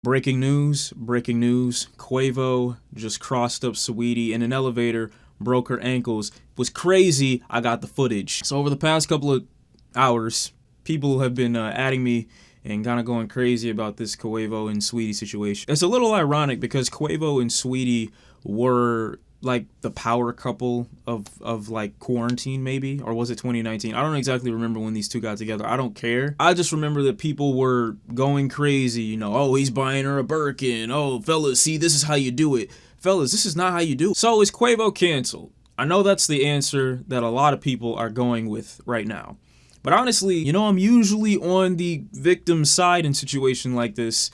Breaking news, Quavo just crossed up Saweetie in an elevator, broke her ankles. It was crazy, I got the footage. So over the past couple of hours, people have been adding me and kind of going crazy about this Quavo and Saweetie situation. It's a little ironic because Quavo and Saweetie were like the power couple of like quarantine, maybe, or was it 2019? I don't exactly remember when these two got together. I don't care. I just remember that people were going crazy, you know, oh, he's buying her a Birkin. Oh, fellas, see, this is how you do it. Fellas, this is not how you do it. So is Quavo canceled? I know that's the answer that a lot of people are going with right now. But honestly, you know, I'm usually on the victim side in a situation like this.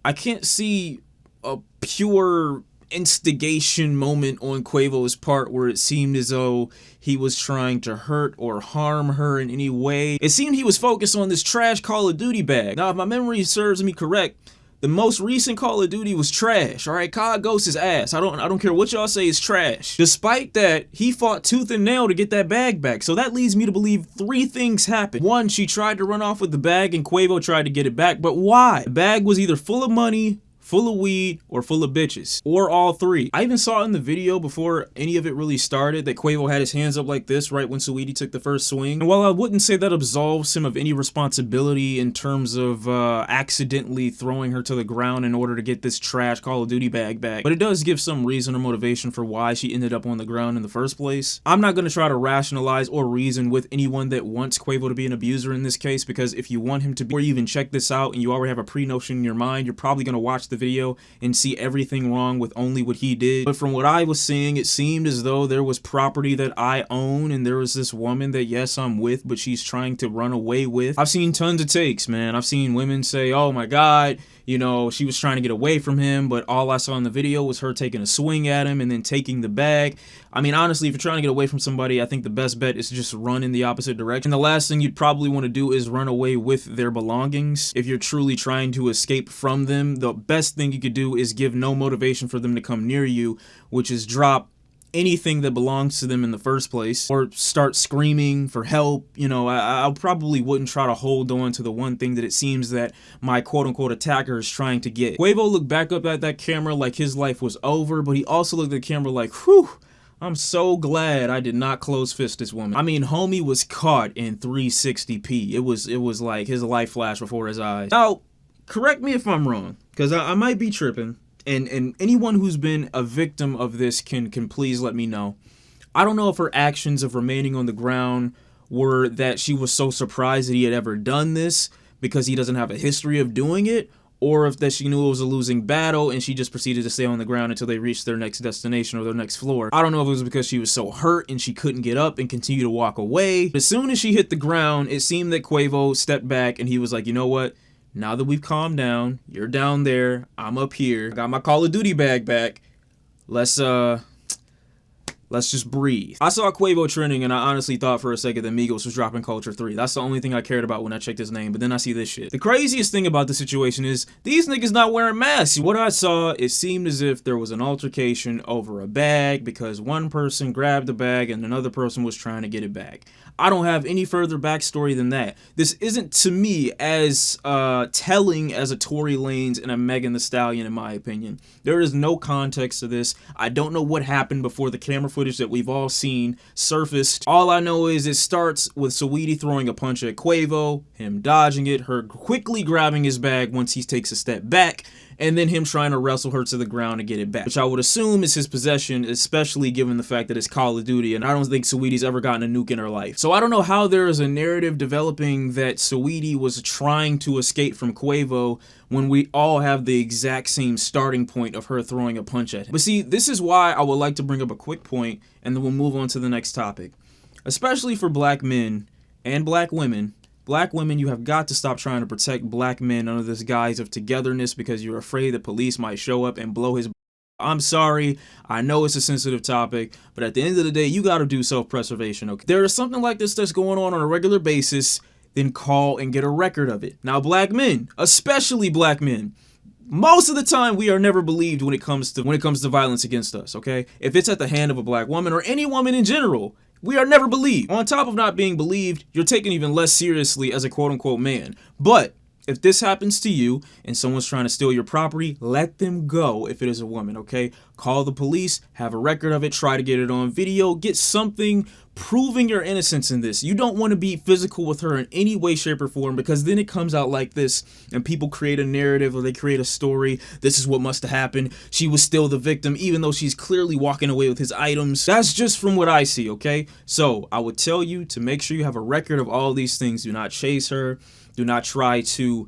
I can't see a pure instigation moment on Quavo's part where it seemed as though he was trying to hurt or harm her in any way. It seemed he was focused on this trash Call of Duty bag. Now, if my memory serves me correct, the most recent Call of Duty was trash, alright? COD Ghost is ass. I don't care what y'all say, it's trash. Despite that, he fought tooth and nail to get that bag back. So that leads me to believe three things happened. One, she tried to run off with the bag and Quavo tried to get it back, but why? The bag was either full of money, full of weed, or full of bitches, or all three. I even saw in the video before any of it really started that Quavo had his hands up like this right when Saweetie took the first swing. And while I wouldn't say that absolves him of any responsibility in terms of accidentally throwing her to the ground in order to get this trash Call of Duty bag back, but it does give some reason or motivation for why she ended up on the ground in the first place. I'm not going to try to rationalize or reason with anyone that wants Quavo to be an abuser in this case, because if you want him to be, or you even check this out and you already have a pre-notion in your mind, you're probably going to watch the video and see everything wrong with only what he did. But from what I was seeing, it seemed as though there was property that I own and there was this woman that, yes, I'm with, but she's trying to run away with. I've seen tons of takes, man. I've seen women say, oh my God, you know, she was trying to get away from him, but all I saw in the video was her taking a swing at him and then taking the bag. I mean, honestly, if you're trying to get away from somebody, I think the best bet is to just run in the opposite direction. The last thing you'd probably want to do is run away with their belongings. If you're truly trying to escape from them, the best thing you could do is give no motivation for them to come near you, which is drop anything that belongs to them in the first place, or start screaming for help. You know, I probably wouldn't try to hold on to the one thing that it seems that my quote-unquote attacker is trying to get. Quavo looked back up at that camera like his life was over, but he also looked at the camera like, whew, I'm so glad I did not close fist this woman. I mean, homie was caught in 360p. It was like his life flashed before his eyes. Now, correct me if I'm wrong, because I might be tripping. And anyone who's been a victim of this can please let me know. I don't know if her actions of remaining on the ground were that she was so surprised that he had ever done this because he doesn't have a history of doing it, or if that she knew it was a losing battle and she just proceeded to stay on the ground until they reached their next destination or their next floor. I don't know if it was because she was so hurt and she couldn't get up and continue to walk away. But as soon as she hit the ground, it seemed that Quavo stepped back and he was like, you know what? Now that we've calmed down, you're down there, I'm up here, got my Call of Duty bag back, let's just breathe. I saw Quavo trending and I honestly thought for a second that Migos was dropping Culture 3. That's the only thing I cared about when I checked his name, but then I see this shit. The craziest thing about the situation is these niggas not wearing masks. What I saw, it seemed as if there was an altercation over a bag because one person grabbed the bag and another person was trying to get it back. I don't have any further backstory than that. This isn't, to me, as telling as a Tory Lanez and a Megan Thee Stallion, in my opinion. There is no context to this. I don't know what happened before the camera footage that we've all seen surfaced. All I know is it starts with Saweetie throwing a punch at Quavo, him dodging it, her quickly grabbing his bag once he takes a step back, and then him trying to wrestle her to the ground to get it back, which I would assume is his possession, especially given the fact that it's Call of Duty, and I don't think Saweetie's ever gotten a nuke in her life. So I don't know how there is a narrative developing that Saweetie was trying to escape from Quavo when we all have the exact same starting point of her throwing a punch at him. But see, this is why I would like to bring up a quick point, and then we'll move on to the next topic. Especially for black men and black women, you have got to stop trying to protect black men under this guise of togetherness because you're afraid the police might show up and blow his. I'm sorry, I know it's a sensitive topic, but at the end of the day, you got to do self-preservation, okay? There is something like this that's going on a regular basis, then call and get a record of it. Now, black men, especially black men, most of the time we are never believed when it comes to violence against us, okay? If it's at the hand of a black woman or any woman in general, we are never believed. On top of not being believed, you're taken even less seriously as a quote-unquote man. But If this happens to you and someone's trying to steal your property, let them go if it is a woman, okay? Call the police, have a record of it, try to get it on video, get something proving your innocence in this. You don't want to be physical with her in any way, shape, or form, because then it comes out like this and people create a narrative or they create a story. This is what must have happened. She was still the victim, even though she's clearly walking away with his items. That's just from what I see, okay? So I would tell you to make sure you have a record of all these things. Do not chase her. Do not try to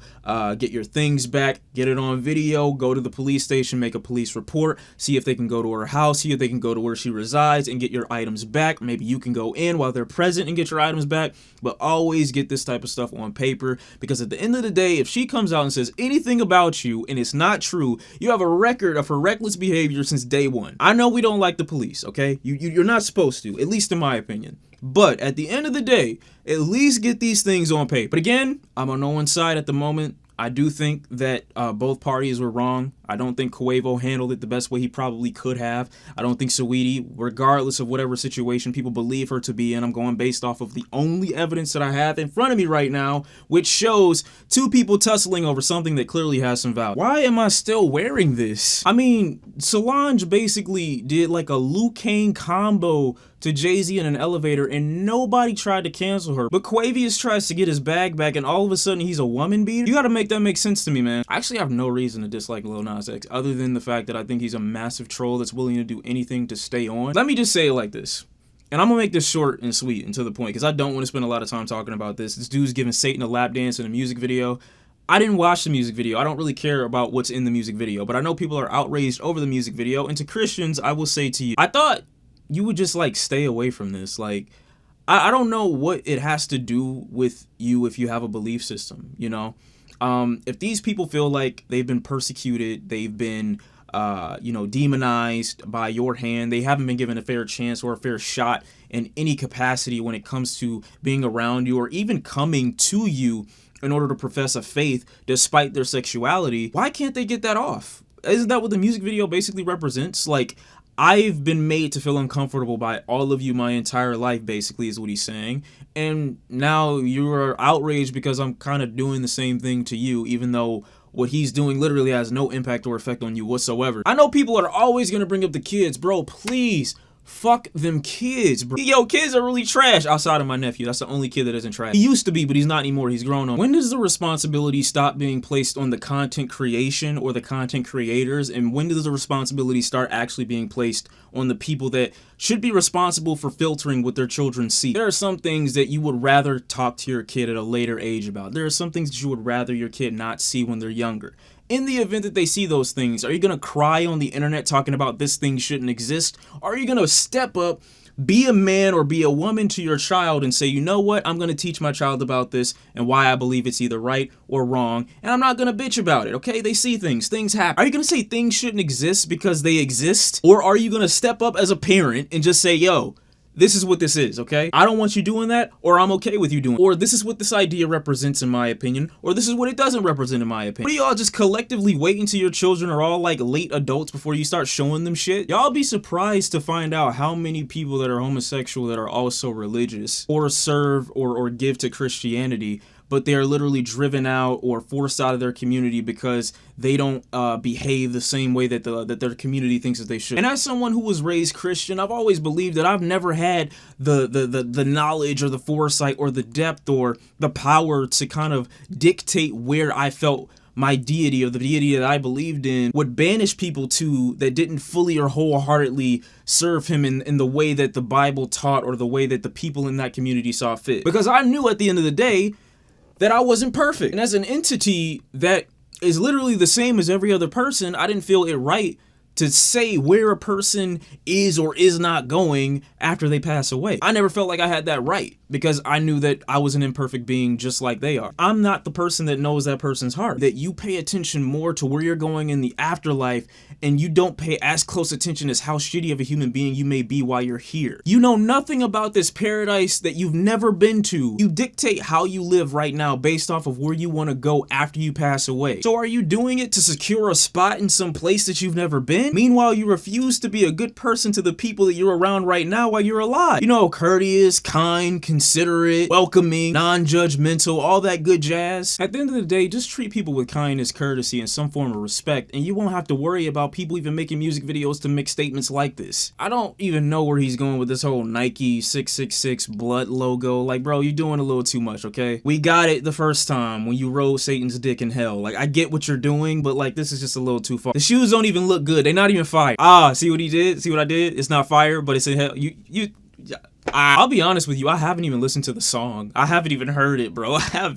get your things back, get it on video, go to the police station, make a police report, see if they can go to her house, see if they can go to where she resides and get your items back. Maybe you can go in while they're present and get your items back, but always get this type of stuff on paper, because at the end of the day, if she comes out and says anything about you and it's not true, you have a record of her reckless behavior since day one. I know we don't like the police, okay? You're not supposed to, at least in my opinion. But at the end of the day, at least get these things on paper. But again, I'm on no one's side at the moment. I do think that both parties were wrong. I don't think Quavo handled it the best way he probably could have. I don't think Saweetie, regardless of whatever situation people believe her to be in, I'm going based off of the only evidence that I have in front of me right now, which shows two people tussling over something that clearly has some value. Why am I still wearing this? I mean, Solange basically did like a Luke Kane combo to Jay-Z in an elevator and nobody tried to cancel her. But Quavius tries to get his bag back and all of a sudden he's a woman beater? You gotta make that make sense to me, man. I actually have no reason to dislike Lil Nas X other than the fact that I think he's a massive troll that's willing to do anything to stay on. Let me just say it like this. And I'm gonna make this short and sweet and to the point because I don't want to spend a lot of time talking about this. This dude's giving Satan a lap dance in a music video. I didn't watch the music video. I don't really care about what's in the music video, but I know people are outraged over the music video. And to Christians, I will say to you, I thought you would just like stay away from this. Like, I don't know what it has to do with you if you have a belief system, you know? If these people feel like they've been persecuted, they've been, demonized by your hand, they haven't been given a fair chance or a fair shot in any capacity when it comes to being around you or even coming to you in order to profess a faith despite their sexuality, why can't they get that off? Isn't that what the music video basically represents? Like, I've been made to feel uncomfortable by all of you my entire life, basically, is what he's saying. And now you are outraged because I'm kind of doing the same thing to you, even though what he's doing literally has no impact or effect on you whatsoever. I know people are always going to bring up the kids. Bro, please. Fuck them kids, bro. Yo, kids are really trash outside of my nephew. That's the only kid that isn't trash. He used to be, but he's not anymore. He's grown up. When does the responsibility stop being placed on the content creation or the content creators? And when does the responsibility start actually being placed on the people that should be responsible for filtering what their children see? There are some things that you would rather talk to your kid at a later age about. There are some things that you would rather your kid not see when they're younger. In the event that they see those things, are you going to cry on the internet talking about this thing shouldn't exist? Or are you going to step up, be a man or be a woman to your child and say, you know what, I'm going to teach my child about this and why I believe it's either right or wrong, and I'm not going to bitch about it, okay? They see things happen. Are you going to say things shouldn't exist because they exist? Or are you going to step up as a parent and just say, yo, this is what this is, okay? I don't want you doing that, or I'm okay with you doing it. Or this is what this idea represents in my opinion, or this is what it doesn't represent in my opinion. What are y'all just collectively wait until your children are all like late adults before you start showing them shit? Y'all be surprised to find out how many people that are homosexual that are also religious or serve or give to Christianity, but they are literally driven out or forced out of their community because they don't behave the same way that that their community thinks that they should. And as someone who was raised Christian, I've always believed that I've never had the knowledge or the foresight or the depth or the power to kind of dictate where I felt my deity or the deity that I believed in would banish people to that didn't fully or wholeheartedly serve him in the way that the Bible taught or the way that the people in that community saw fit. Because I knew at the end of the day that I wasn't perfect. And as an entity that is literally the same as every other person, I didn't feel it right to say where a person is or is not going after they pass away. I never felt like I had that right because I knew that I was an imperfect being just like they are. I'm not the person that knows that person's heart. That you pay attention more to where you're going in the afterlife and you don't pay as close attention as how shitty of a human being you may be while you're here. You know nothing about this paradise that you've never been to. You dictate how you live right now based off of where you want to go after you pass away. So are you doing it to secure a spot in some place that you've never been? Meanwhile, you refuse to be a good person to the people that you're around right now while you're alive. You know, courteous, kind, considerate, considerate, welcoming, non-judgmental, all that good jazz. At the end of the day, just treat people with kindness, courtesy, and some form of respect, and you won't have to worry about people even making music videos to make statements like this. I don't even know where he's going with this whole Nike 666 blood logo. Like, bro, you're doing a little too much, okay? We got it the first time when you rode Satan's dick in hell. Like, I get what you're doing, but like, this is just a little too far. The shoes don't even look good. They're not even fire. See what he did? See what I did? It's not fire, but it's in hell. I'll be honest with you, I haven't even listened to the song. I haven't even heard it, bro. I haven't.